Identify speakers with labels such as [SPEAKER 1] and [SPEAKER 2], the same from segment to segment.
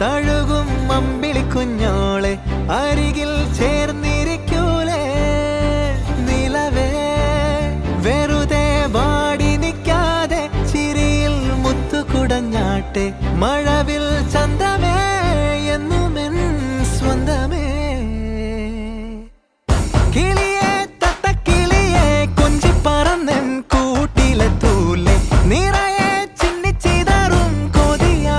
[SPEAKER 1] തഴുകും അമ്പിളി കുഞ്ഞോളെ അരികിൽ ചേർന്നിരിക്കൂലേ നിലവേ വെറുതെ വാടി നിൽക്കാതെ ചിരിയിൽ മുത്തുകുടഞ്ഞാട്ടെ മഴവിൽ ചന്തമേ എന്നുമെൻ സ്വന്തമേ കിളിയെ തത്തക്കിളിയെ കൊഞ്ചി പറന്നെൻ കൂട്ടിലെത്തൂലേ നിറയെ ചിന്നിച്ചിതറും കൊതിയാ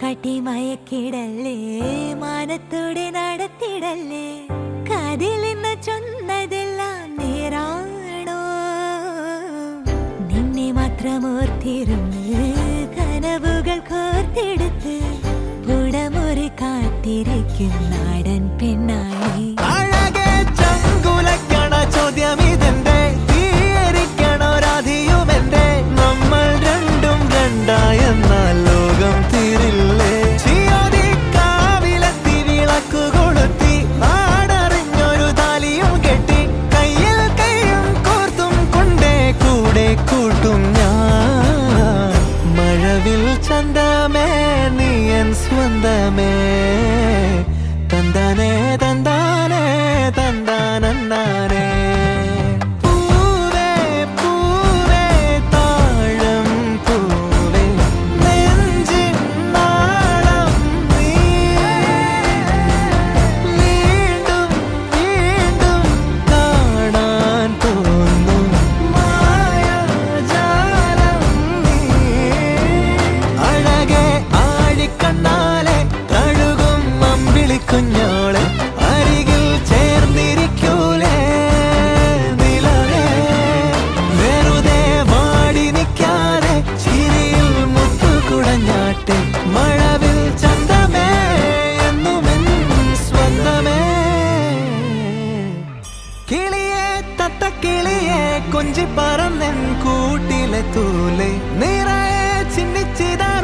[SPEAKER 2] കാട്ടി മയക്കിടല്ലേ മാനത്തോടെ നടത്തിടല്ലേ കാതിലെന്ന് ചൊന്നതെല്ലാം നേരാണോ നിന്നെ മാത്രം ഓർത്തിരുന്ന് കനവുകൾ കോർത്തെടുത്ത് പുടമുറി കാത്തിരിക്കും നാടൻ പെണ്ണായി
[SPEAKER 1] അഴകെ ചങ്കുലക്കണ ചോദ്യം ഇതെന്റെ തീയരിക്കണോ രാധിയുമെന്റെ നമ്മൾ രണ്ടും രണ്ടായെന്നാൽ ലോകം തീരില്ലേ ചിയോതി കാവിലെത്തി വിളക്കു കൊളുത്തി ആടറിഞ്ഞൊരു താലിയും കെട്ടി കയ്യിൽ കൈയും കോർത്തും കൊണ്ടേ കൂടെ കൂട്ടും ഞാൻ മഴവിൽ ചന്തമേ നീ എൻ സ്വന്തമേ തന്താനേ തന്താനേ തന്താനേ കുഞ്ഞോളെ അരികിൽ ചേർന്നിരിക്കൂലേ നിലവേ വെറുതെ വാടി നിൽക്കാതെ ചിരിയിൽ മുത്തുകുടഞ്ഞാട്ടെ മഴവിൽ ചന്തമേ എന്നുമെൻ സ്വന്തമേ കിളിയെ തത്തക്കിളിയെ കൊഞ്ചി പറന്നെൻ കൂട്ടിലെത്തൂലേ നിറയെ ചിന്നിച്ചിതാ